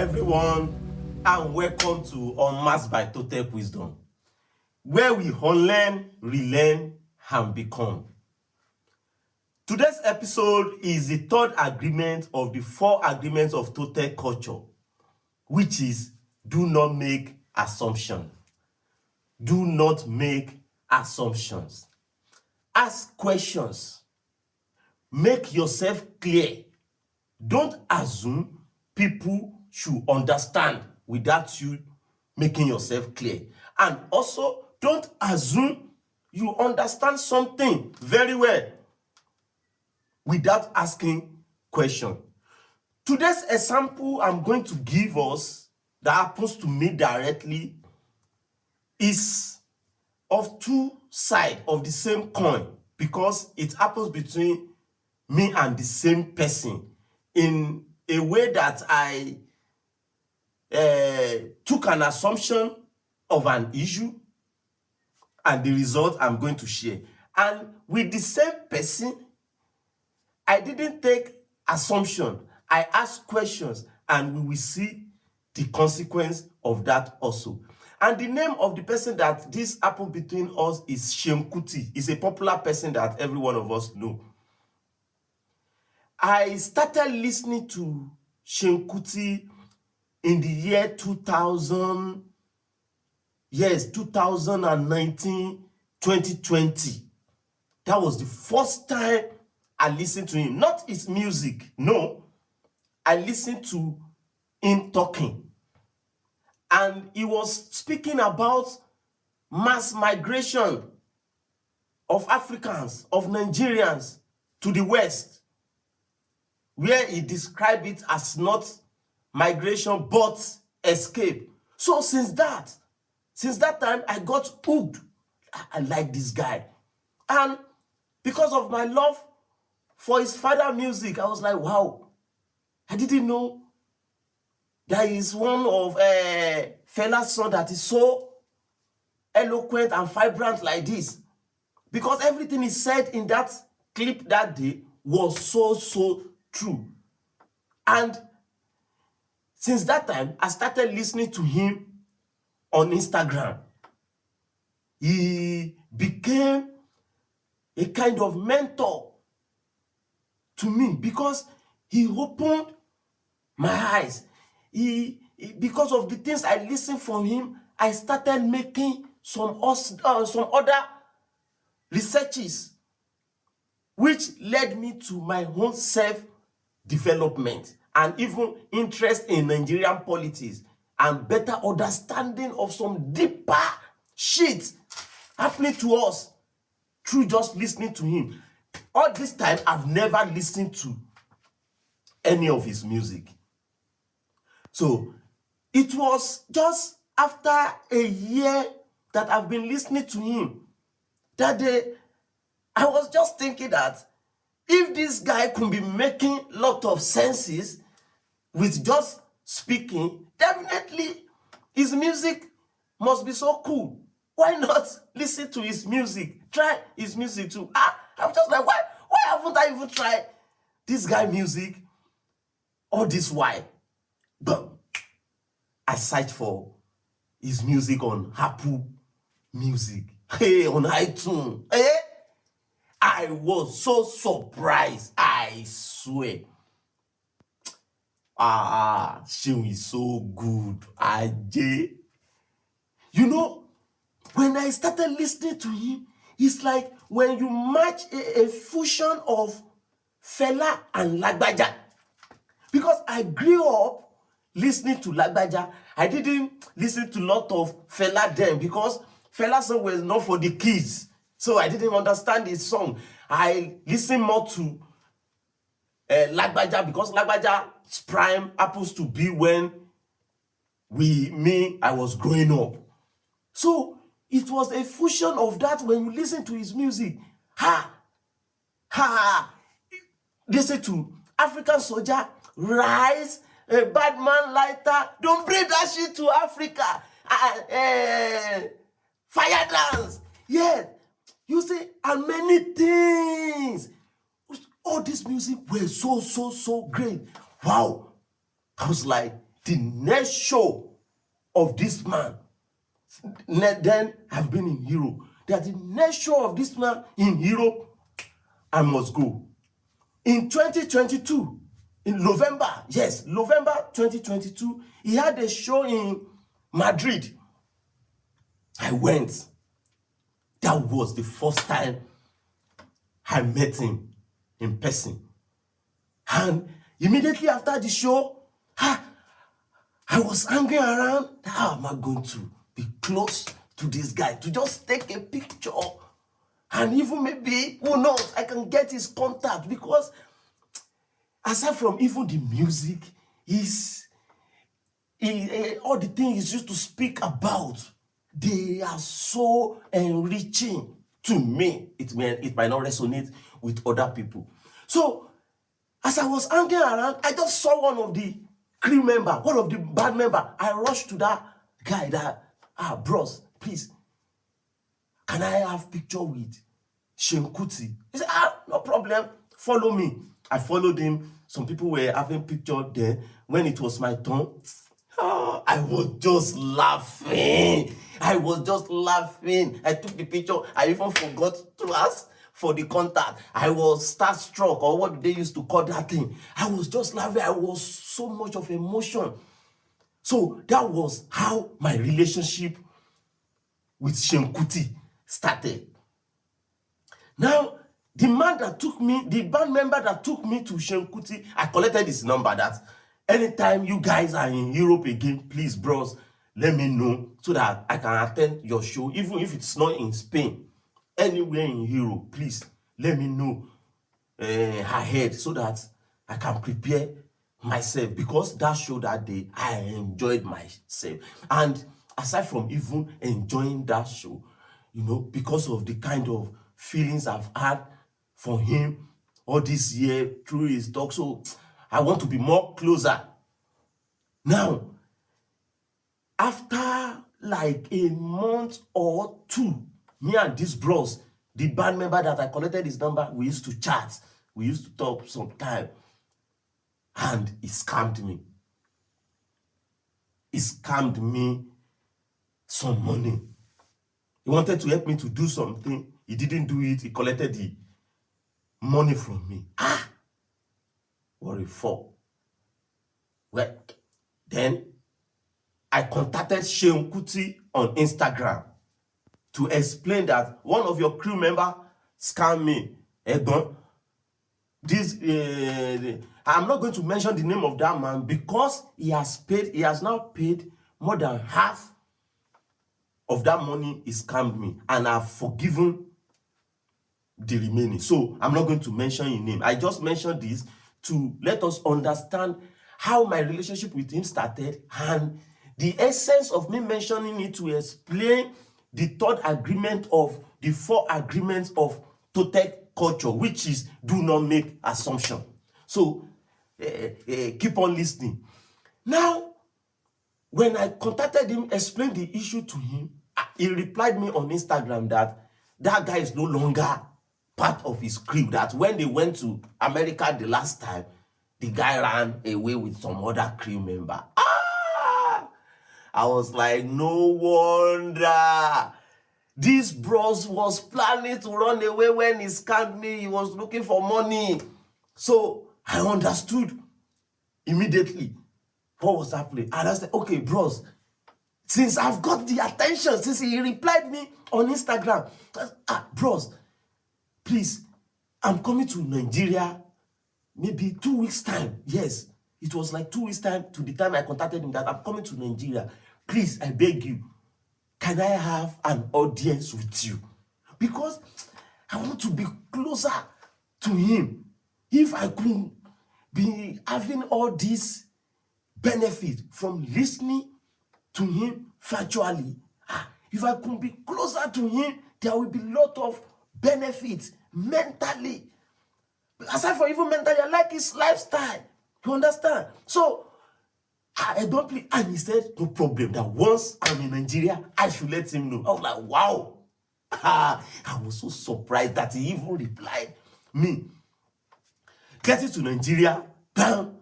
everyone, and welcome to Unmasked by Toltec Wisdom, where we unlearn, relearn, and become. Today's episode is the third agreement of the 4 agreements of Toltec culture, which is do not make assumptions. Do not make assumptions. Ask questions. Make yourself clear. Don't assume people should understand without you making yourself clear. And also, don't assume you understand something very well without asking questions. Today's example I'm going to give us that happens to me directly is of 2 sides of the same coin, because it happens between me and the same person in a way that I took an assumption of an issue and the result I'm going to share. And with the same person, I didn't take assumption. I asked questions, and we will see the consequence of that also. And the name of the person that this happened between us is Seun Kuti. He's a popular person that every one of us know. I started listening to Seun Kuti in the year 2019, 2020. That was the first time I listened to him. Not his music, no. I listened to him talking. And he was speaking about mass migration of Africans, of Nigerians to the West, where he described it as not migration but escape. So since that time, I got hooked. I like this guy. And because of my love for his father music, I was like, wow, I didn't know there is one of Fela's song that is so eloquent and vibrant like this. Because everything he said in that clip that day was so true. And since that time, I started listening to him on Instagram. He became a kind of mentor to me because he opened my eyes. Because of the things I listened from him, I started making some other researches, which led me to my own self-development and even interest in Nigerian politics and better understanding of some deeper shit happening to us through just listening to him. All this time, I've never listened to any of his music. So it was just after a year that I've been listening to him that day, I was just thinking that if this guy could be making a lot of senses with just speaking, definitely his music must be so cool. Why not listen to his music? Try his music too. I'm just like, why haven't I even tried this guy music all this while? But I searched for his music on Apple Music, on iTunes. I was so surprised, I swear. Seun is so good. You know, when I started listening to him, it's like when you match a fusion of Fela and Lagbaja. Because I grew up listening to Lagbaja. I didn't listen to a lot of Fela then because Fela's song was not for the kids. So I didn't understand his song. I listened more to Lagbaja because Lagbaja's prime happens to be when I was growing up. So it was a fusion of that when you listen to his music. Listen to African Soldier, Rise, Bad Man Lighter, don't bring that shit to Africa. Fire Dance, yeah. You see, and many things. All this music were so great. Wow. I was like, the next show of this man, then I've been in Europe, that the next show of this man in Europe, I must go. In 2022, in November 2022, he had a show in Madrid. I went. That was the first time I met him in person. And immediately after the show, I was hanging around. How am I going to be close to this guy to just take a picture? And even maybe, who knows, I can get his contact, because aside from even the music, all the things he used to speak about, they are so enriching to me. It might not resonate with other people. So, as I was hanging around, I just saw one of the crew member, one of the band member. I rushed to that guy that, bros, please, can I have picture with Seun Kuti? He said, no problem, follow me. I followed him. Some people were having picture there. When it was my turn, I was just laughing. I took the picture. I even forgot to ask for the contact. I was starstruck, or what they used to call that thing. I was just laughing. I was so much of emotion. So that was how my relationship with Seun Kuti started. Now, the band member that took me to Seun Kuti, I collected his number, that anytime you guys are in Europe again, please, bros, let me know so that I can attend your show, even if it's not in Spain, anywhere in Europe. Please let me know ahead so that I can prepare myself, because that show that day, I enjoyed myself. And aside from even enjoying that show, because of the kind of feelings I've had for him all this year through his talk, so I want to be more closer. Now, after like a month or two, me and this bros, the band member that I collected his number, we used to chat. We used to talk sometime. And he scammed me. He scammed me some money. He wanted to help me to do something. He didn't do it. He collected the money from me. What a fall. Well, then I contacted Seun Kuti on Instagram to explain that one of your crew members scammed me. I'm not going to mention the name of that man, because he has now paid more than half of that money he scammed me, and I've forgiven the remaining. So I'm not going to mention his name. I just mentioned this to let us understand how my relationship with him started, and the essence of me mentioning it to explain the third agreement of the 4 agreements of Toltec culture, which is do not make assumption. So keep on listening. Now, when I contacted him, explained the issue to him, he replied me on Instagram that guy is no longer part of his crew, that when they went to America the last time, the guy ran away with some other crew member. I was like, no wonder. This bros was planning to run away when he scammed me. He was looking for money. So I understood immediately what was happening. And I said, okay, bros, since I've got the attention, since he replied me on Instagram, bros, please, I'm coming to Nigeria maybe 2 weeks' time. Yes, it was like 2 weeks' time to the time I contacted him that I'm coming to Nigeria. Please, I beg you, can I have an audience with you? Because I want to be closer to him. If I could be having all this benefit from listening to him virtually, if I could be closer to him, there will be a lot of benefits mentally. Aside from even mentally, I like his lifestyle. You understand? So, I don't play. And he said, no problem, that once I'm in Nigeria, I should let him know. I was like, wow. I was so surprised that he even replied me. Getting to Nigeria, bam,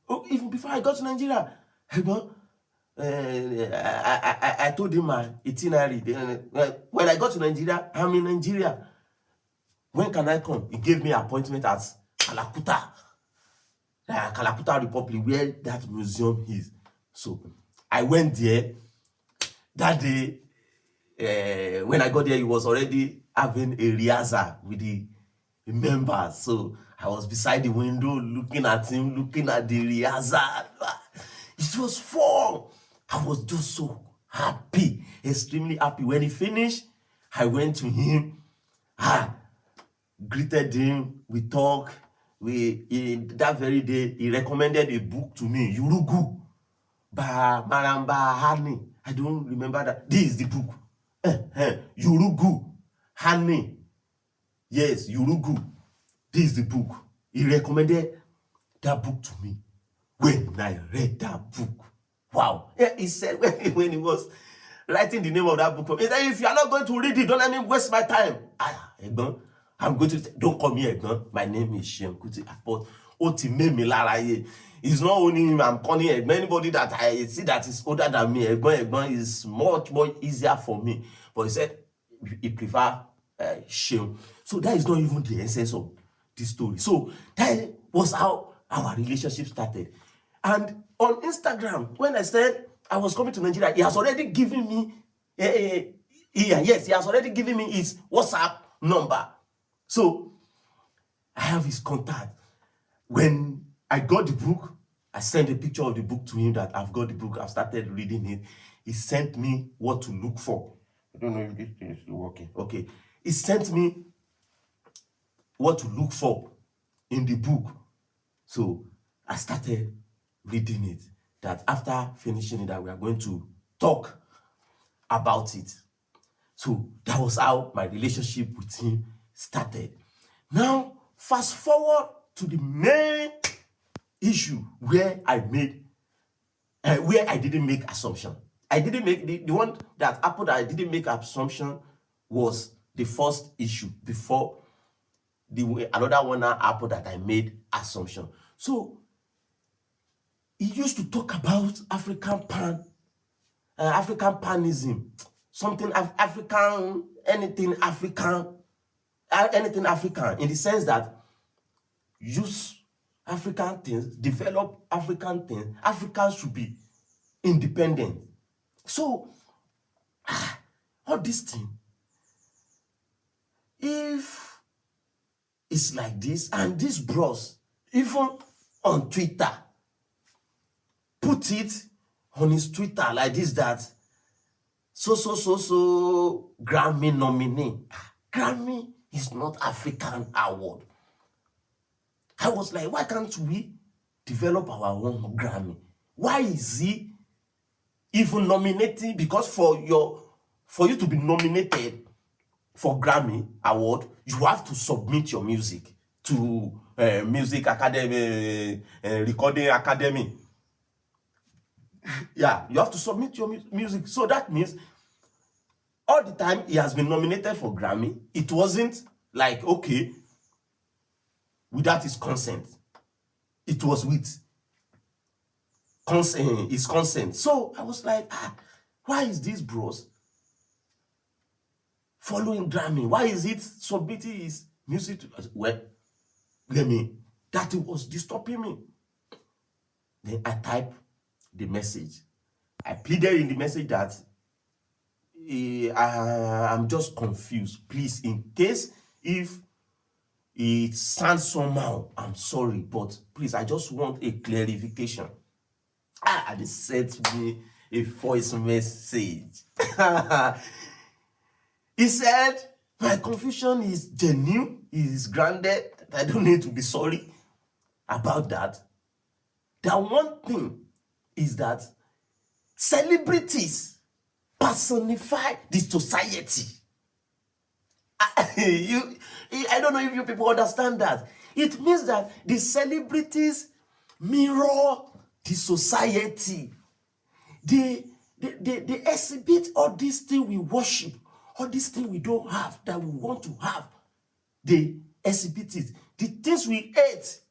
Oh, even before I got to Nigeria, I told him my itinerary. When I got to Nigeria, I'm in Nigeria. When can I come? He gave me an appointment at Kalakuta, Kalakuta Republic, where that museum is. So I went there. That day, when I got there, he was already having a rehearsal with the members. So I was beside the window, looking at him, looking at the rehearsal. It was fun. I was just so happy, extremely happy. When he finished, I went to him, greeted him, we talked. That very day, he recommended a book to me, Yurugu, by Maramba Hani. I don't remember that. This is the book. Yurugu Hani. Yes, Yurugu. This is the book. He recommended that book to me. When I read that book, wow. He said when he was writing the name of that book, he said, if you are not going to read it, don't let me waste my time. Egbon, I'm going to, don't call me Egbon. My name is Seun Kuti. But it's not only him I'm calling Egbon. Anybody that I see that is older than me, Egbon is much more easier for me. But he said he prefer Seun. So that is not even the essence of this story. So that was how our relationship started. And on Instagram, when I said I was coming to Nigeria, he has already given me, he has already given me his WhatsApp number. So I have his contact. When I got the book, I sent a picture of the book to him that I've got the book, I've started reading it. He sent me what to look for. I don't know if this thing is still working. Okay. He sent me what to look for in the book. So I started reading it. That after finishing it, that we are going to talk about it. So that was how my relationship with him started. Now, fast forward to the main issue where I didn't make assumption. I didn't make the one that happened that I didn't make assumption was the first issue before another one that happened that I made assumption. So he used to talk about African panism, something African, anything African, in the sense that use African things, develop African things. Africans should be independent. So, all this thing, if it's like this, and this bros, even on Twitter, put it on his Twitter like this, that so Grammy nominee. Grammy is not African award. I was like, why can't we develop our own Grammy? Why is he even nominating? Because for you to be nominated for Grammy award, you have to submit your music to Music Academy, Recording Academy. Yeah, you have to submit your music. So that means all the time he has been nominated for Grammy, it wasn't like, okay, without his consent. It was with his consent. So I was like, why is this bros following Grammy? Why is it submitting his music to, well, that was disturbing me. Then I typed the message. I pleaded in the message that I'm just confused. Please, in case if it sounds somehow, I'm sorry, but please, I just want a clarification. And he sent me a voice message. He said, my confusion is genuine, it is grounded. I don't need to be sorry about that. The one thing is that celebrities personify the society. I don't know if you people understand that. It means that the celebrities mirror the society. They exhibit all these things we worship, all these things we don't have that we want to have. They exhibit it. The things we hate,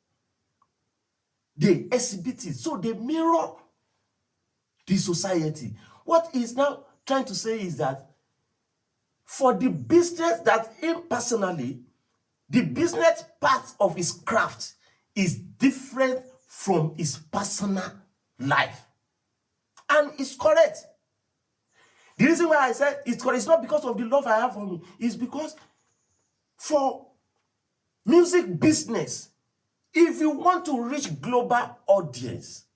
they exhibit it. So they mirror the society. What he's now trying to say is that for the business, that him personally, the business part of his craft is different from his personal life. And it's correct. The reason why I said it's correct, it's not because of the love I have for me. It's because for music business, if you want to reach global audience,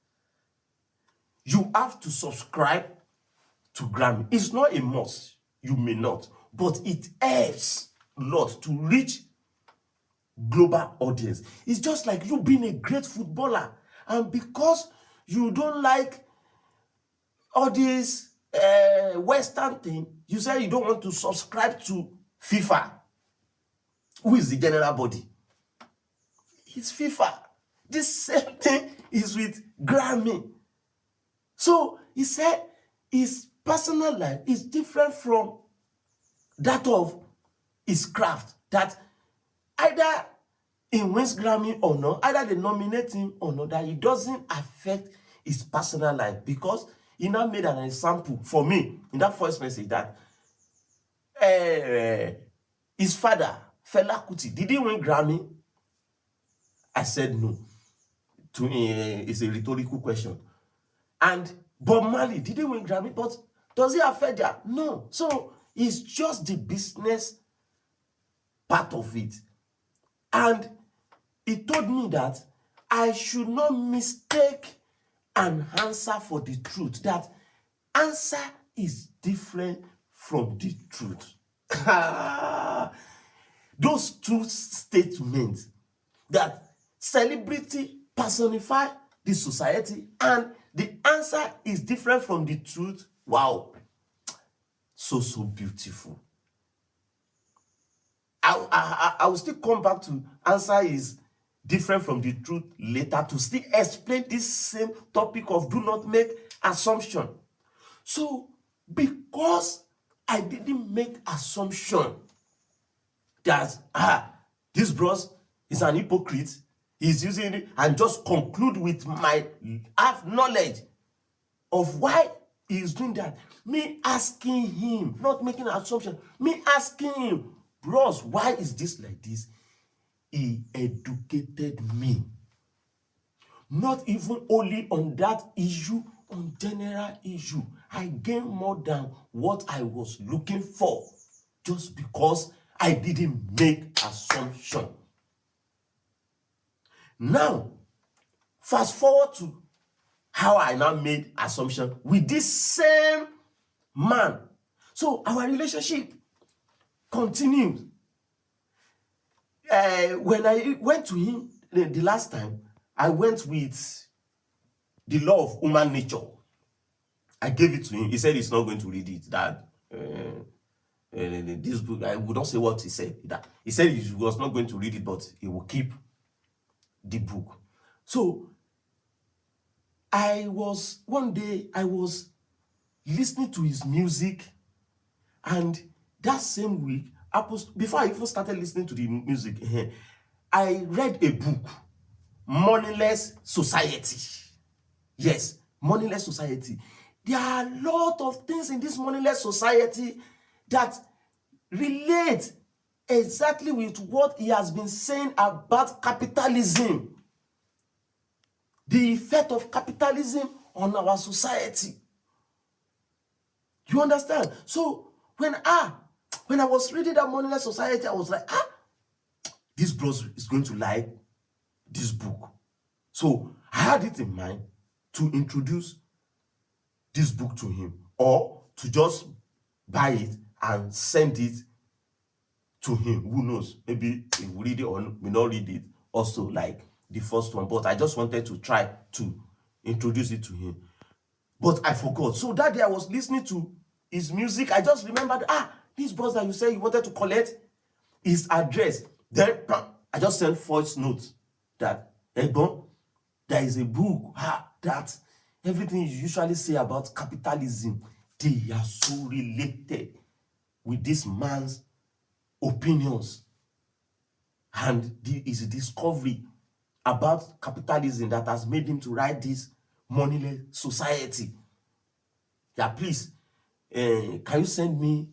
you have to subscribe to Grammy. It's not a must. You may not. But it helps a lot to reach global audience. It's just like you being a great footballer, and because you don't like all this Western thing, you say you don't want to subscribe to FIFA. Who is the general body? It's FIFA. The same thing is with Grammy. So he said his personal life is different from that of his craft. That either he wins Grammy or not, either they nominate him or not, that it doesn't affect his personal life. Because he now made an example for me in that first message that his father, Seun Kuti, did he win Grammy? I said no. To me, it's a rhetorical question. And Bob Marley, did he win Grammy? But does it affect that? No. So it's just the business part of it. And he told me that I should not mistake an answer for the truth. That answer is different from the truth. Those two statements, that celebrity personify the society and the answer is different from the truth. Wow. So beautiful. I will still come back to answer is different from the truth later to still explain this same topic of do not make assumption. So because I didn't make assumption that this bros is an hypocrite, he's using it, and just conclude with my half knowledge of why he's doing that. Me asking him, not making an assumption, me asking him, bros, why is this like this? He educated me. Not even only on that issue, on general issue. I gained more than what I was looking for just because I didn't make assumption. Now, fast forward to how I now made assumption with this same man. So our relationship continues. When I went to him the last time, I went with The Law of Human Nature. I gave it to him. He said he's not going to read it. That this book, I would not say what he said. That he said he was not going to read it, but he will keep the book. So one day I was listening to his music, and that same week, before I even started listening to the music, I read a book, Moneyless Society. Yes, Moneyless Society. There are a lot of things in this Moneyless Society that relate exactly with what he has been saying about capitalism. The effect of capitalism on our society. You understand? So when I was reading that Moneyless Society, I was like, this bro is going to like this book. So I had it in mind to introduce this book to him, or to just buy it and send it to him. Who knows? Maybe he will read it or may not read it also like the first one. But I just wanted to try to introduce it to him. But I forgot. So that day I was listening to his music. I just remembered, this brother you said you wanted to collect his address. Then I just sent voice notes that, hey, bro, there is a book that everything you usually say about capitalism, they are so related with this man's opinions and his discovery about capitalism that has made him to write this moneyless society. Yeah, please, can you send me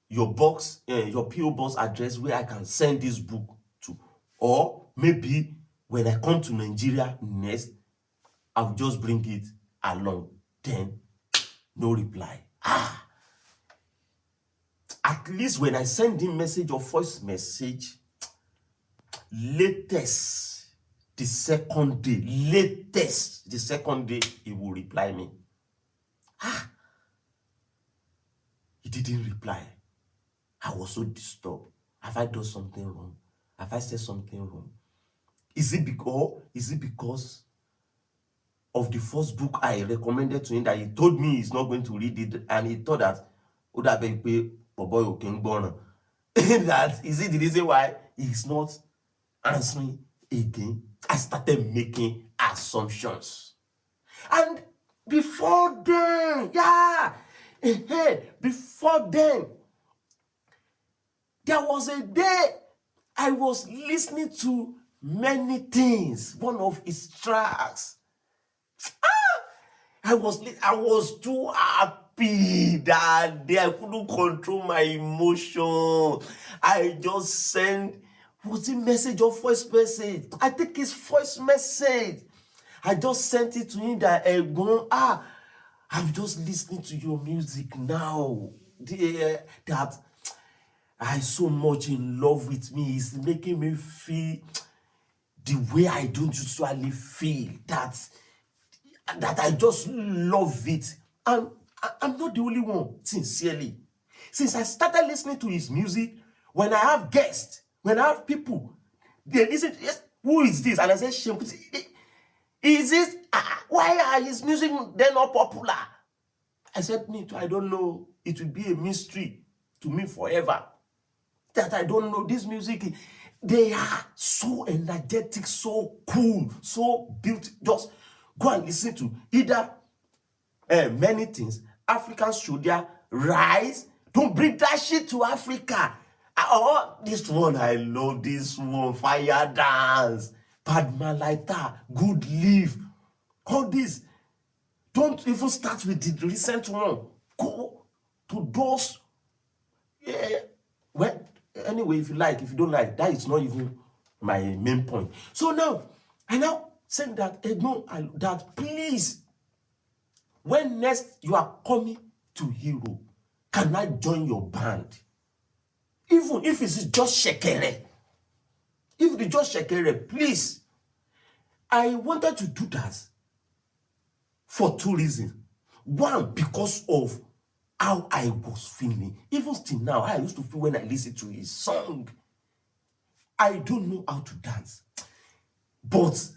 your box, your PO box address where I can send this book to? Or maybe when I come to Nigeria next, I'll just bring it along. Then, no reply. At least when I send him message or voice message, latest the second day, he will reply me. He didn't reply. I was so disturbed. Have I done something wrong? Have I said something wrong? Is it because of the first book I recommended to him that he told me he's not going to read it, and he thought that that is it the reason why he's not answering again? I started making assumptions. And before then, before then, there was a day I was listening to Many Things, one of his tracks. I was too happy that day. I couldn't control my emotion. I just sent, was it message or voice message? I think it's voice message. I just sent it to him that I'm just listening to your music now. That I so much in love with me. It's making me feel the way I don't usually feel. That I just love it. And I'm not the only one, sincerely. Since I started listening to his music, when I have guests, when I have people, they listen, yes, who is this? And I say, Seun Kuti, is this, why are his music then not popular? I said, me too, I don't know. It will be a mystery to me forever. That I don't know this music. They are so energetic, so cool, so beautiful. Just go and listen to either Many Things, African Soldier, Rise. Don't bring that shit to Africa. This one, I love this one. Fire Dance, Padma Laita, Good Live. All this. Don't even start with the recent one. Go to those. Well, anyway, if you like, if you don't like, that is not even my main point. So now, I now said that, that please, when next you are coming to Hero, can I join your band? Even if it's just Shekere. If it's just Shekere, please. I wanted to do that for two reasons. One, because of how I was feeling. Even still now, I used to feel when I listen to his song. I don't know how to dance. But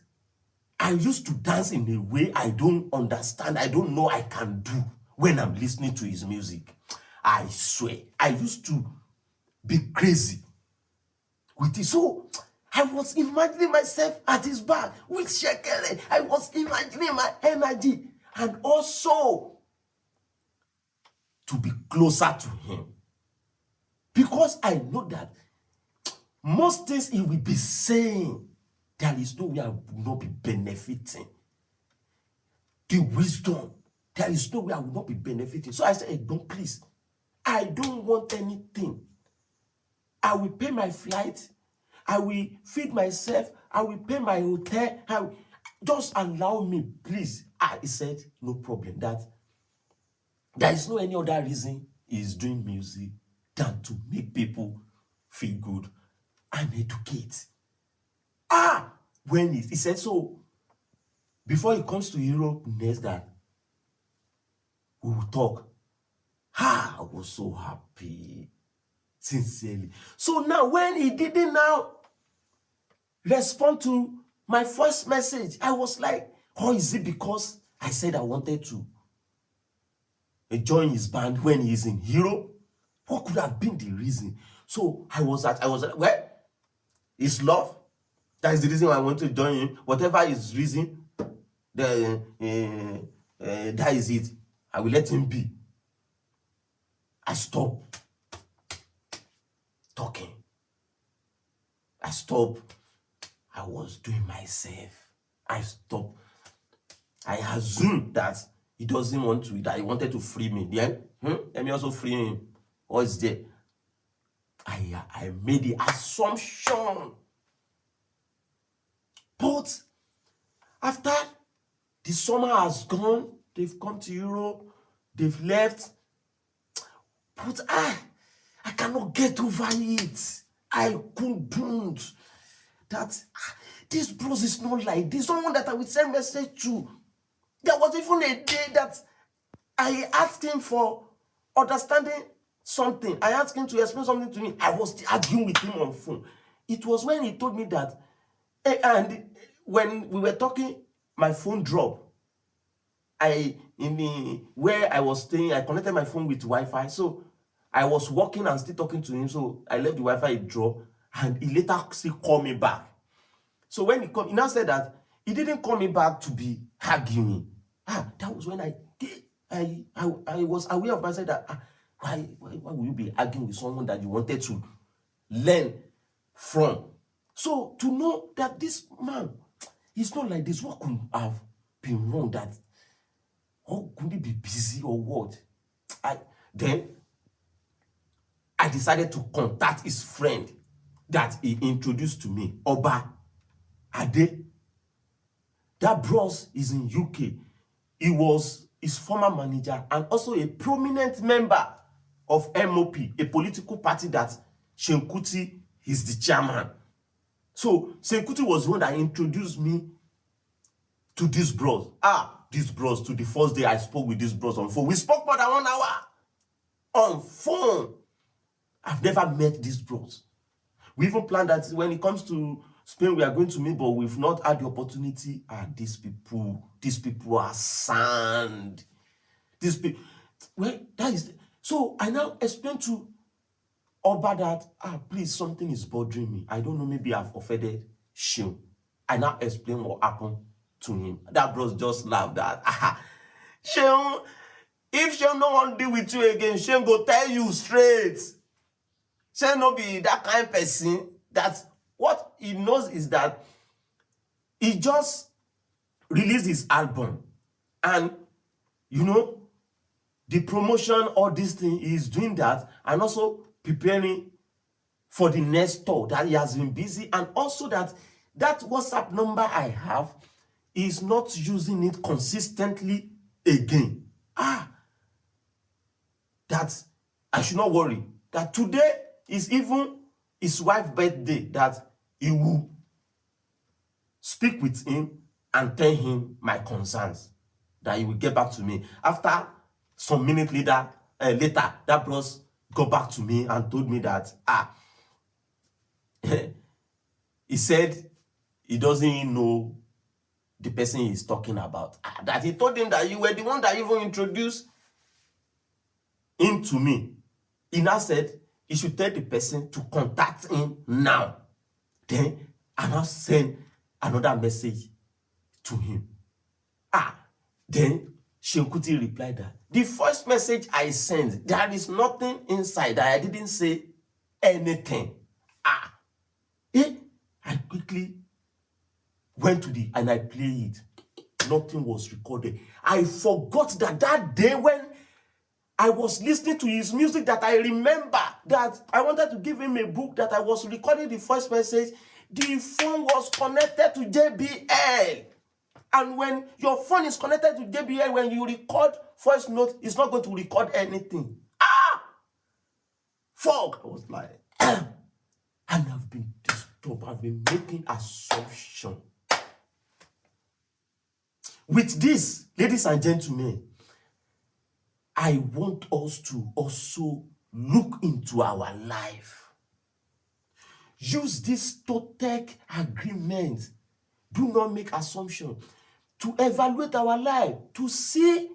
I used to dance in a way I don't understand. I don't know I can do when I'm listening to his music. I swear, I used to be crazy with it. So I was imagining myself at his back with Shekere. I was imagining my energy and also to be closer to him. Because I know that most things he will be saying, there is no way I will not be benefiting. The wisdom, there is no way I will not be benefiting. So I said, hey, don't please. I don't want anything. I will pay my flight. I will feed myself. I will pay my hotel. Just allow me, please. He said, no problem. That there is no any other reason he's doing music than to make people feel good and educate. When he said so, before he comes to Europe next, that we will talk. I was so happy, sincerely. So now, when he didn't now respond to my first message, I was like, is it because I said I wanted to join his band when he's in Europe? What could have been the reason? So I was like, well, it's love. That is the reason why I want to join him. Whatever his reason, that is it. I will let him be. I stopped talking. I stopped I was doing myself. I stopped. I assumed that he doesn't want to, that he wanted to free me. Then, let me also free him. What's there? I made the assumption. But after the summer has gone, they've come to Europe, they've left. But I cannot get over it. I couldn't. That this bros is not like this. Someone that I would send message to. There was even a day that I asked him for understanding something. I asked him to explain something to me. I was arguing with him on phone. It was when he told me that, and when we were talking, my phone dropped. Where I was staying, I connected my phone with Wi-Fi. So I was walking and still talking to him. So I left the Wi-Fi, it dropped, and he later still called me back. So when he now said that he didn't call me back to be arguing. That was when I was aware of myself that why would you be arguing with someone that you wanted to learn from? So to know that this man is not like this, what could have been wrong? That, or could he be busy or what? Then I decided to contact his friend that he introduced to me, Oba Ade. That bros is in UK. He was his former manager and also a prominent member of MOP, a political party that Seun Kuti is the chairman. So Seun Kuti was the one that introduced me to this bros. This bros, to the first day I spoke with this bros on phone. We spoke more than 1 hour on phone. I've never met these bros. We even planned that when it comes to Spain, we are going to meet, but we've not had the opportunity. These people are sand. These people, well, that is. So I now explain to Oba that, please, something is bothering me. I don't know, maybe I've offended Seun. I now explain what happened to him. That bros just laughed that, Seun, if Seun no want to deal with you again, Seun go tell you straight. Seun no be that kind of person. That what he knows is that he just released his album, and the promotion, all this thing, he is doing that, and also preparing for the next tour, that he has been busy, and also that WhatsApp number I have is not using it consistently again. That I should not worry. That today is even his wife's birthday, that he will speak with him and tell him my concerns, that he will get back to me. After some minutes later, that bros got back to me and told me that he said he doesn't know the person he's talking about. That he told him that you were the one that even introduced him to me. He now said he should tell the person to contact him now. Then I now send another message to him. Then Seun Kuti replied that the first message I sent, there is nothing inside, that I didn't say anything. I quickly went to and I played it. Nothing was recorded. I forgot that day when I was listening to his music, that I remember that I wanted to give him a book, that I was recording the first message. The phone was connected to JBL. And when your phone is connected to JBL, when you record voice note, it's not going to record anything. Fuck! I was like, and I've been disturbed. I've been making assumption. With this, ladies and gentlemen, I want us to also look into our life. Use this Toltec agreement. Do not make assumptions. To evaluate our life, to see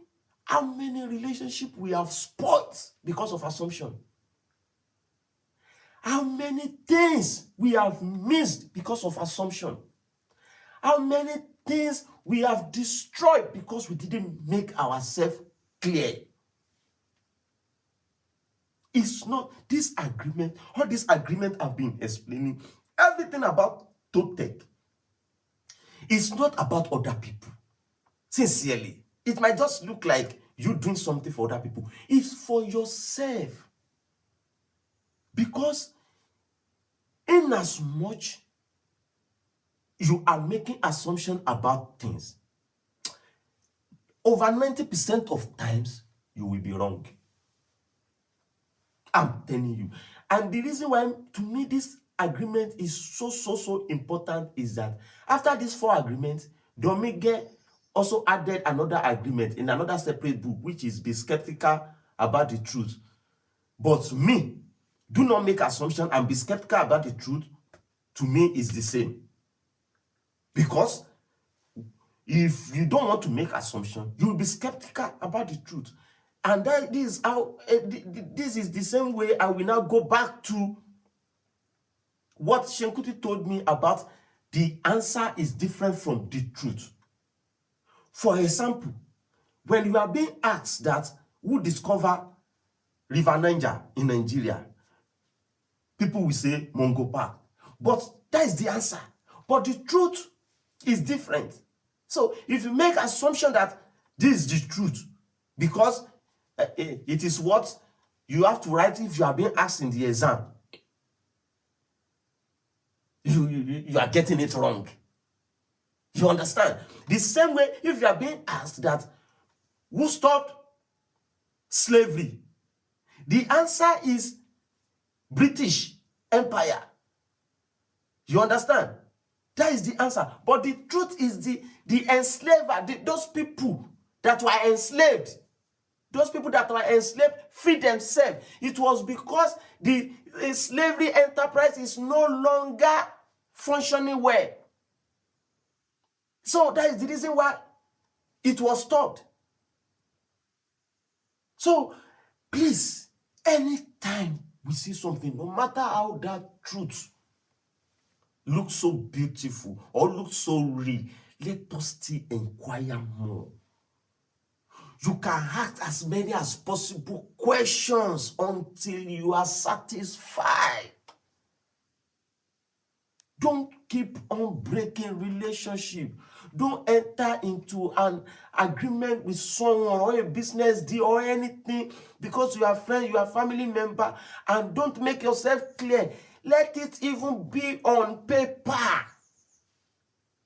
how many relationships we have spoiled because of assumption. How many things we have missed because of assumption. How many things we have destroyed because we didn't make ourselves clear. It's not this agreement, all this agreement I've been explaining, everything about Toltec It's not about other people. Sincerely, it might just look like you doing something for other people. It's for yourself. Because in as much you are making assumptions about things, over 90% of times you will be wrong. I'm telling you. And the reason why, to me, this agreement is so important is that after these 4 agreements, Domige also added another agreement in another separate book, which is be skeptical about the truth. But me, do not make assumption and be skeptical about the truth, to me, is the same. Because if you don't want to make assumption, you will be skeptical about the truth. And that is how this is the same way I will now go back to what Seun Kuti told me about the answer is different from the truth. For example, when you are being asked that who discovered River Niger in Nigeria, people will say Mungo Park. But that is the answer. But the truth is different. So if you make assumption that this is the truth, because it is what you have to write if you are being asked in the exam, you are getting it wrong. You understand? The same way, if you are being asked that who stopped slavery, the answer is British Empire. You understand? That is the answer. But the truth is the enslaver, those people that were enslaved, those people that were enslaved freed themselves. It was because the slavery enterprise is no longer functioning well. So that is the reason why it was stopped. So please, anytime we see something, no matter how that truth looks so beautiful or looks so real, let us still inquire more. You can ask as many as possible questions until you are satisfied. Don't keep on breaking relationship. Don't enter into an agreement with someone or a business deal or anything because you are friends, you are family member, and don't make yourself clear. Let it even be on paper.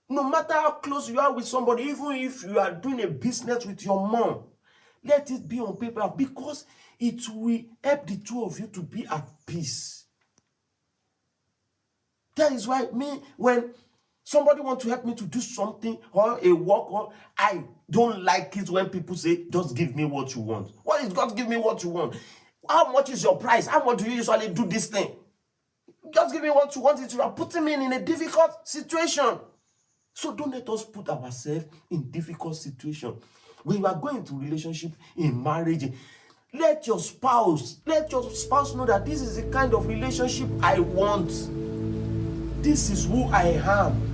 No matter how close you are with somebody, even if you are doing a business with your mom, let it be on paper because it will help the two of you to be at peace. That is why when somebody wants to help me to do something or a work, or I don't like it when people say, just give me what you want. What is God give me what you want? How much is your price? How much do you usually do this thing? Just give me what you want. You are putting me in a difficult situation. So don't let us put ourselves in difficult situation. When you are going into relationship, in marriage, let your spouse know that this is the kind of relationship I want. This is who I am.